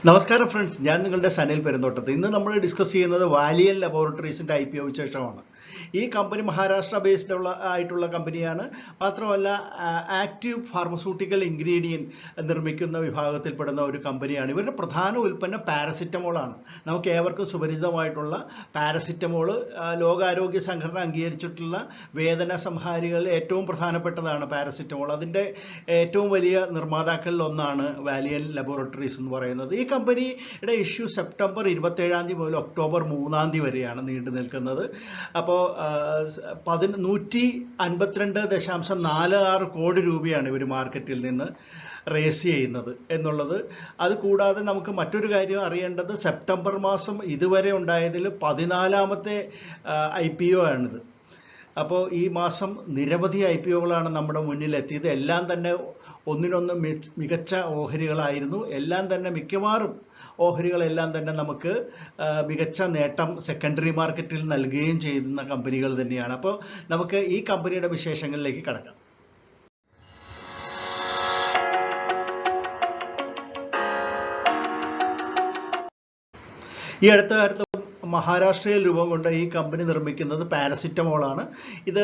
നമസ്കാരം ഫ്രണ്ട്സ്, ഞാൻ നിങ്ങളുടെ സനിൽ പെരുന്തോട്ടത്ത്. ഇന്ന് നമ്മൾ ഡിസ്കസ് ചെയ്യുന്നത് വാലിയൻ ലബോറട്ടറീസിൻ്റെ IPO വിശേഷമാണ്. ഈ കമ്പനി മഹാരാഷ്ട്ര ബേസ്ഡ് ആയിട്ടുള്ള കമ്പനിയാണ്. മാത്രമല്ല ആക്റ്റീവ് ഫാർമസ്യൂട്ടിക്കൽ ഇൻഗ്രീഡിയൻറ്റ് നിർമ്മിക്കുന്ന വിഭാഗത്തിൽപ്പെടുന്ന ഒരു കമ്പനിയാണ്. ഇവരുടെ പ്രധാന ഉൽപ്പന്നം പാരസിറ്റമോളാണ്. നമുക്ക് ഏവർക്കും സുപരിചിതമായിട്ടുള്ള പാരസിറ്റമോൾ ലോകാരോഗ്യ സംഘടന അംഗീകരിച്ചിട്ടുള്ള വേദന സംഹാരികളിൽ ഏറ്റവും പ്രധാനപ്പെട്ടതാണ് പാരസിറ്റമോൾ. അതിൻ്റെ ഏറ്റവും വലിയ നിർമ്മാതാക്കളിൽ ഒന്നാണ് വാലിയൻ ലബോറട്ടറീസ് എന്ന് പറയുന്നത്. ഈ കമ്പനിയുടെ ഇഷ്യൂ സെപ്റ്റംബർ 27 മുതൽ ഒക്ടോബർ 3 വരെയാണ് നീണ്ടു നിൽക്കുന്നത്. അപ്പോൾ 152.46 കോടി രൂപയാണ് ഇവർ മാർക്കറ്റിൽ നിന്ന് റേസ് ചെയ്യുന്നത് എന്നുള്ളത്. അതുകൂടാതെ നമുക്ക് മറ്റൊരു കാര്യം അറിയേണ്ടത്, സെപ്റ്റംബർ മാസം ഇതുവരെ ഉണ്ടായതിൽ 14ാമത്തെ IPO ആണിത്. അപ്പോൾ ഈ മാസം നിരവധി IPOകളാണ് നമ്മുടെ മുന്നിൽ എത്തിയത്. എല്ലാം തന്നെ ഒന്നിനൊന്ന് മികച്ച ഓഹരികളായിരുന്നു. എല്ലാം തന്നെ മിക്കവാറും ഓഹരികളെല്ലാം തന്നെ നമുക്ക് മികച്ച നേട്ടം സെക്കൻഡറി മാർക്കറ്റിൽ നൽകുകയും ചെയ്യുന്ന കമ്പനികൾ തന്നെയാണ്. അപ്പോൾ നമുക്ക് ഈ കമ്പനിയുടെ വിശേഷങ്ങളിലേക്ക് കടക്കാം. ഈ അടുത്ത കാലത്ത് മഹാരാഷ്ട്രയിൽ രൂപം കൊണ്ട ഈ കമ്പനി നിർമ്മിക്കുന്നത് പാരസിറ്റമോളാണ്. ഇത്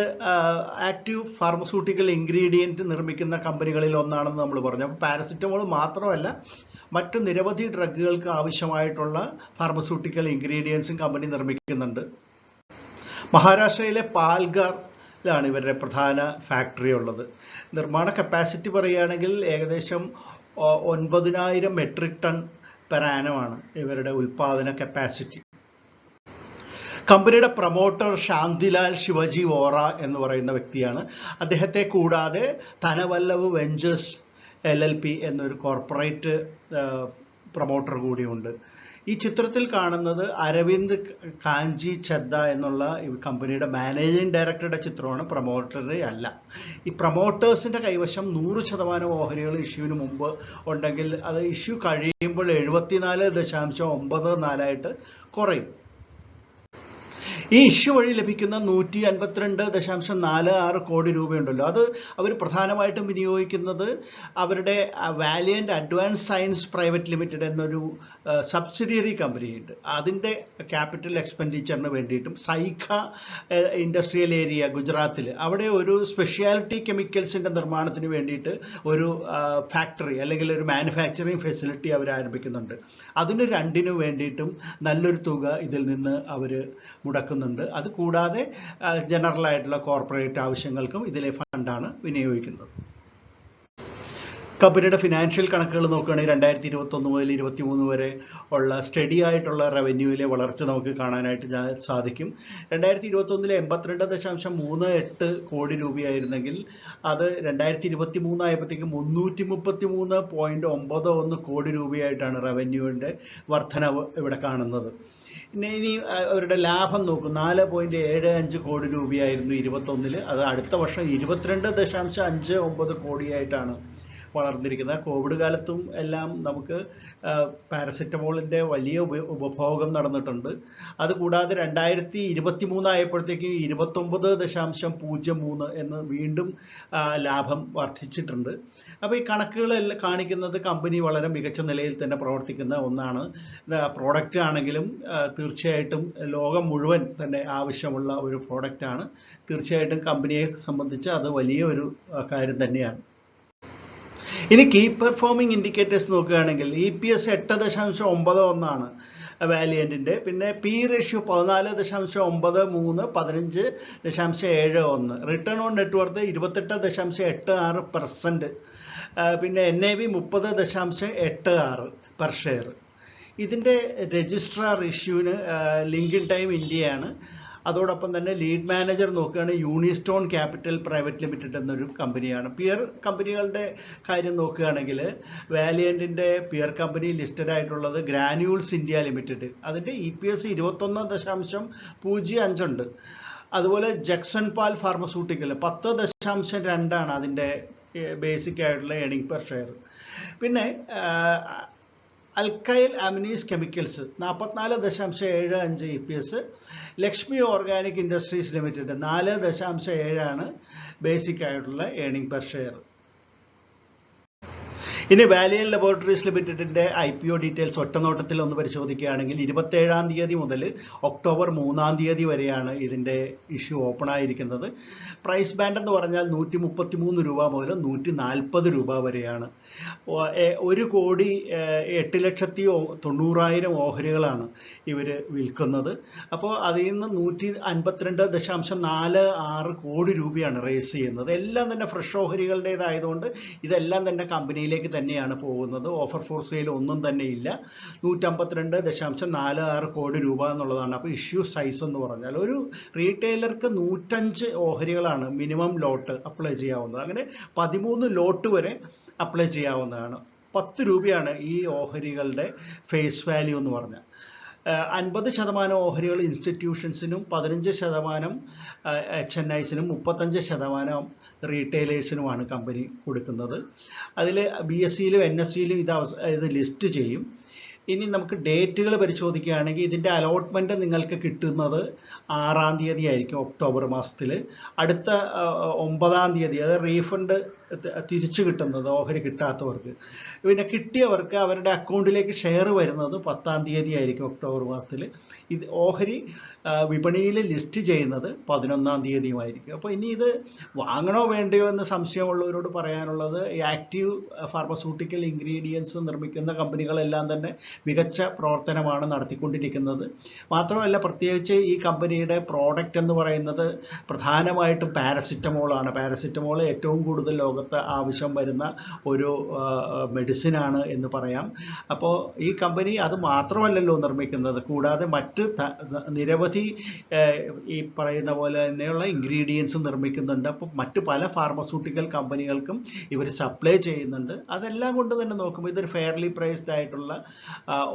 ആക്റ്റീവ് ഫാർമസ്യൂട്ടിക്കൽ ഇൻഗ്രീഡിയൻറ്റ് നിർമ്മിക്കുന്ന കമ്പനികളിൽ ഒന്നാണെന്ന് നമ്മൾ പറഞ്ഞു. അപ്പോൾ പാരസിറ്റമോൾ മാത്രമല്ല, മറ്റ് നിരവധി ഡ്രഗുകൾക്ക് ആവശ്യമായിട്ടുള്ള ഫാർമസ്യൂട്ടിക്കൽ ഇൻഗ്രീഡിയൻസും കമ്പനി നിർമ്മിക്കുന്നുണ്ട്. മഹാരാഷ്ട്രയിലെ പാൽഗാറിലാണ് ഇവരുടെ പ്രധാന ഫാക്ടറി ഉള്ളത്. നിർമ്മാണ കപ്പാസിറ്റി പറയുകയാണെങ്കിൽ ഏകദേശം 9,000 മെട്രിക് ടൺ പെർ ആനമാണ് ഇവരുടെ ഉൽപാദന കപ്പാസിറ്റി. കമ്പനിയുടെ പ്രൊമോട്ടർ ശാന്തിലാൽ ശിവജി വോറ എന്ന് പറയുന്ന വ്യക്തിയാണ്. അദ്ദേഹത്തെ കൂടാതെ ധനവല്ലഭ് വെഞ്ചേഴ്സ് LLP എന്നൊരു കോർപ്പറേറ്റ് പ്രൊമോട്ടർ കൂടിയുണ്ട്. ഈ ചിത്രത്തിൽ കാണുന്നത് അരവിന്ദ് കാഞ്ചി ചെദ്ദ എന്നുള്ള കമ്പനിയുടെ മാനേജിംഗ് ഡയറക്ടറുടെ ചിത്രമാണ്, പ്രൊമോട്ടറുടെ അല്ല. ഈ പ്രൊമോട്ടേഴ്സിൻ്റെ കൈവശം 100% ഓഹരികൾ ഇഷ്യൂവിന് മുമ്പ് ഉണ്ടെങ്കിൽ അത് ഇഷ്യൂ കഴിയുമ്പോൾ 74.94 കുറയും. ഈ ഇഷ്യൂ വഴി ലഭിക്കുന്ന 152.46 കോടി രൂപയുണ്ടല്ലോ, അത് അവർ പ്രധാനമായിട്ടും വിനിയോഗിക്കുന്നത് അവരുടെ valiant advance science private limited എന്നൊരു സബ്സിഡിയറി കമ്പനിയുണ്ട്. അതിൻ്റെ ക്യാപിറ്റൽ എക്സ്പെൻഡിച്ചറിന് വേണ്ടിയിട്ടും സൈഖ ഇൻഡസ്ട്രിയൽ ഏരിയ ഗുജറാത്തിൽ അവിടെ ഒരു സ്പെഷ്യാലിറ്റി കെമിക്കൽസിൻ്റെ നിർമ്മാണത്തിന് വേണ്ടിയിട്ട് ഒരു ഫാക്ടറി അല്ലെങ്കിൽ ഒരു മാനുഫാക്ചറിങ് ഫെസിലിറ്റി അവർ ആരംഭിക്കുന്നുണ്ട്. അതിന് രണ്ടിനു വേണ്ടിയിട്ടും നല്ലൊരു തുക ഇതിൽ നിന്ന് അവർ മുടക്കുന്നുണ്ട്. അത് കൂടാതെ ജനറൽ ആയിട്ടുള്ള കോർപ്പറേറ്റ് ആവശ്യങ്ങൾക്കും ഇതിലെ ഫണ്ടാണ് വിനിയോഗിക്കുന്നത്. കമ്പനിയുടെ ഫിനാൻഷ്യൽ കണക്കുകൾ നോക്കുകയാണെങ്കിൽ 2021 മുതൽ 2023 വരെ ഉള്ള സ്റ്റഡി ആയിട്ടുള്ള റവന്യൂവിലെ വളർച്ച നമുക്ക് കാണാനായിട്ട് സാധിക്കും. 2021 82.38 കോടി രൂപയായിരുന്നെങ്കിൽ അത് 2023 ആയപ്പോഴത്തേക്കും 333.91 കോടി രൂപയായിട്ടാണ് റവന്യൂവിൻ്റെ വർധനവ് ഇവിടെ കാണുന്നത്. ഇനി അവരുടെ ലാഭം നോക്കും, 4.75 കോടി രൂപയായിരുന്നു 2021. അത് അടുത്ത വർഷം 22.59 കോടിയായിട്ടാണ് വളർന്നിരിക്കുന്നത്. കോവിഡ് കാലത്തും എല്ലാം നമുക്ക് പാരസെറ്റമോളിൻ്റെ വലിയ ഉപഭോഗം നടന്നിട്ടുണ്ട്. അതുകൂടാതെ 2023 ആയപ്പോഴത്തേക്കും 29.03 എന്ന് വീണ്ടും ലാഭം വർദ്ധിച്ചിട്ടുണ്ട്. അപ്പോൾ ഈ കണക്കുകളെല്ലാം കാണിക്കുന്നത് കമ്പനി വളരെ മികച്ച നിലയിൽ തന്നെ പ്രവർത്തിക്കുന്ന ഒന്നാണ്. പ്രോഡക്റ്റ് ആണെങ്കിലും തീർച്ചയായിട്ടും ലോകം മുഴുവൻ തന്നെ ആവശ്യമുള്ള ഒരു പ്രോഡക്റ്റാണ്. തീർച്ചയായിട്ടും കമ്പനിയെ സംബന്ധിച്ച് അത് വലിയ ഒരു കാര്യം തന്നെയാണ്. ഇനി കീ പെർഫോമിംഗ് ഇൻഡിക്കേറ്റേഴ്സ് നോക്കുകയാണെങ്കിൽ EPS 8.91 വാലിയൻറ്റിൻ്റെ. പിന്നെ P ratio 14.93, 15.71. Return on net worth 28.86%. പിന്നെ NAV 30.86 പെർ ഷെയർ. ഇതിൻ്റെ രജിസ്ട്രാർ ഇഷ്യൂവിന് ലിങ്കിൻ ടൈം ഇന്ത്യയാണ്. അതോടൊപ്പം തന്നെ ലീഡ് മാനേജർ നോക്കുകയാണെങ്കിൽ യൂണിസ്റ്റോൺ ക്യാപിറ്റൽ പ്രൈവറ്റ് ലിമിറ്റഡ് എന്നൊരു കമ്പനിയാണ്. പിയർ കമ്പനികളുടെ കാര്യം നോക്കുകയാണെങ്കിൽ വാലിയൻറ്റിൻ്റെ പിയർ കമ്പനി ലിസ്റ്റഡ് ആയിട്ടുള്ളത് ഗ്രാന്യൂൾസ് ഇന്ത്യ ലിമിറ്റഡ്. അതിൻ്റെ EPS 21.05 ഉണ്ട്. അതുപോലെ ജക്സൺ പാൽ ഫാർമസ്യൂട്ടിക്കൽ 10.2 അതിൻ്റെ ബേസിക് ആയിട്ടുള്ള ഏണിംഗ് പെർ ഷെയർ. പിന്നെ Alkyl Amines Chemicals 44.75 EPS. Lakshmi Organic Industries Limited 4.7 basic ആയിട്ടുള്ള ഏണിംഗ് പെർ ഷെയർ. ഇനി വാലിയന്റ് ലബോറട്ടറീസ് ലിമിറ്റഡിന്റെ IPO ഡീറ്റെയിൽസ് ഒറ്റനോട്ടത്തിൽ ഒന്ന് പരിശോധിക്കുകയാണെങ്കിൽ 27-ാം തീയതി മുതൽ ഒക്ടോബർ 3-ാം തീയതി വരെയാണ് ഇതിന്റെ ഇഷ്യൂ ഓപ്പൺ ആയിരിക്കുന്നത്. പ്രൈസ് ബാൻഡ് എന്ന് പറഞ്ഞാൽ 133 രൂപ മുതൽ 140 രൂപ വരെയാണ്. 1,08,90,000 ഓഹരികളാണ് ഇവർ വിൽക്കുന്നത്. അപ്പോൾ അതിൽ നിന്ന് 152.46 കോടി രൂപയാണ് റേസ് ചെയ്യുന്നത്. എല്ലാം തന്നെ ഫ്രഷ് ഓഹരികളുടേതായതുകൊണ്ട് ഇതെല്ലാം തന്നെ കമ്പനിയിലേക്ക് തന്നെയാണ് പോകുന്നത്. ഓഫർ ഫോർ സെയിൽ ഒന്നും തന്നെ ഇല്ല. 152.46 കോടി രൂപ എന്നുള്ളതാണ്. അപ്പോൾ ഇഷ്യൂ സൈസ് എന്ന് പറഞ്ഞാൽ ഒരു റീറ്റെയിലർക്ക് 105 ഓഹരികളാണ് മിനിമം ലോട്ട് അപ്ലൈ ചെയ്യാവുന്നത്. അങ്ങനെ 13 ലോട്ട് വരെ അപ്ലൈ ചെയ്യാവുന്നതാണ്. 10 രൂപയാണ് ഈ ഓഹരികളുടെ ഫേസ് വാല്യൂ എന്ന് പറഞ്ഞാൽ. 50% ഓഹരികൾ ഇൻസ്റ്റിറ്റ്യൂഷൻസിനും 15% HNIസിനും 35% റീറ്റെയിലേഴ്സിനുമാണ് കമ്പനി കൊടുക്കുന്നത്. അതിൽ BSEയിലും NSEയിലും ഇത് ലിസ്റ്റ് ചെയ്യും. ഇനി നമുക്ക് ഡേറ്റുകൾ പരിശോധിക്കുകയാണെങ്കിൽ ഇതിൻ്റെ അലോട്ട്മെൻറ്റ് നിങ്ങൾക്ക് കിട്ടുന്നത് 6-ാം തീയതി ആയിരിക്കും ഒക്ടോബർ മാസത്തിൽ. അടുത്ത 9-ാം തീയതി അതായത് റീഫണ്ട് തിരിച്ചു കിട്ടുന്നത് ഓഹരി കിട്ടാത്തവർക്ക്. പിന്നെ കിട്ടിയവർക്ക് അവരുടെ അക്കൗണ്ടിലേക്ക് ഷെയർ വരുന്നത് 10-ാം തീയതി ആയിരിക്കും ഒക്ടോബർ മാസത്തിൽ. ഇത് ഓഹരി വിപണിയിൽ ലിസ്റ്റ് ചെയ്യുന്നത് 11-ാം തീയതിയുമായിരിക്കും. അപ്പോൾ ഇനി ഇത് വാങ്ങണോ വേണ്ടയോ എന്ന് സംശയമുള്ളവരോട് പറയാനുള്ളത്, ഈ ആക്റ്റീവ് ഫാർമസ്യൂട്ടിക്കൽ ഇൻഗ്രീഡിയൻസ് നിർമ്മിക്കുന്ന കമ്പനികളെല്ലാം തന്നെ മികച്ച പ്രവർത്തനമാണ് നടത്തിക്കൊണ്ടിരിക്കുന്നത്. മാത്രമല്ല പ്രത്യേകിച്ച് ഈ കമ്പനിയുടെ പ്രോഡക്റ്റ് എന്ന് പറയുന്നത് പ്രധാനമായിട്ടും പാരസിറ്റമോളാണ്. പാരസിറ്റമോൾ ഏറ്റവും കൂടുതൽ ലോകത്ത് ആവശ്യം വരുന്ന ഒരു മെഡിസിനാണ് എന്ന് പറയാം. അപ്പോൾ ഈ കമ്പനി അത് മാത്രമല്ലല്ലോ നിർമ്മിക്കുന്നത്, കൂടാതെ മറ്റ് നിരവധി ഈ പറയുന്ന പോലെ തന്നെയുള്ള ഇൻഗ്രീഡിയൻസ് നിർമ്മിക്കുന്നുണ്ട്. അപ്പോൾ മറ്റ് പല ഫാർമസ്യൂട്ടിക്കൽ കമ്പനികൾക്കും ഇവർ സപ്ലൈ ചെയ്യുന്നുണ്ട്. അതെല്ലാം കൊണ്ട് തന്നെ നോക്കുമ്പോൾ ഇതൊരു ഫെയർലി പ്രൈസ്ഡ് ആയിട്ടുള്ള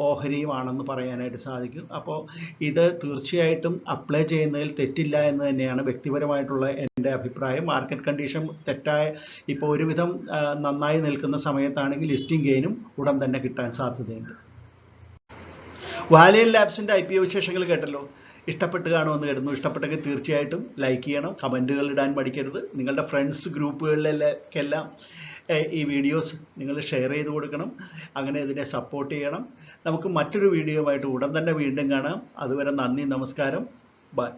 ഓഹരിയുമാണെന്ന് പറയാനായിട്ട് സാധിക്കും. അപ്പോൾ ഇത് തീർച്ചയായിട്ടും അപ്ലൈ ചെയ്യുന്നതിൽ തെറ്റില്ല എന്ന് തന്നെയാണ് വ്യക്തിപരമായിട്ടുള്ള എൻ്റെ അഭിപ്രായം. മാർക്കറ്റ് കണ്ടീഷൻ തെറ്റായ ഇപ്പോൾ ഒരുവിധം നന്നായി നിൽക്കുന്ന സമയത്താണെങ്കിൽ ലിസ്റ്റിംഗ് ഗെയിനും ഉടൻ തന്നെ കിട്ടാൻ സാധ്യതയുണ്ട്. വാലിയന്റ് ലാബ്സിൻ്റെ IPO വിശേഷങ്ങൾ കേട്ടല്ലോ. ഇഷ്ടപ്പെട്ട് കാണുമെന്ന് കരുതുന്നു. ഇഷ്ടപ്പെട്ടെങ്കിൽ തീർച്ചയായിട്ടും ലൈക്ക് ചെയ്യണം, കമൻറ്റുകൾ ഇടാൻ മടിക്കരുത്. നിങ്ങളുടെ ഫ്രണ്ട്സ് ഗ്രൂപ്പുകളിലെല്ലാം ഈ വീഡിയോസ് നിങ്ങൾ ഷെയർ ചെയ്ത് കൊടുക്കണം. അങ്ങനെ ഇതിനെ സപ്പോർട്ട് ചെയ്യണം. നമുക്ക് മറ്റൊരു വീഡിയോയുമായിട്ട് ഉടൻ തന്നെ വീണ്ടും കാണാം. അതുവരെ നന്ദി, നമസ്കാരം, ബൈ.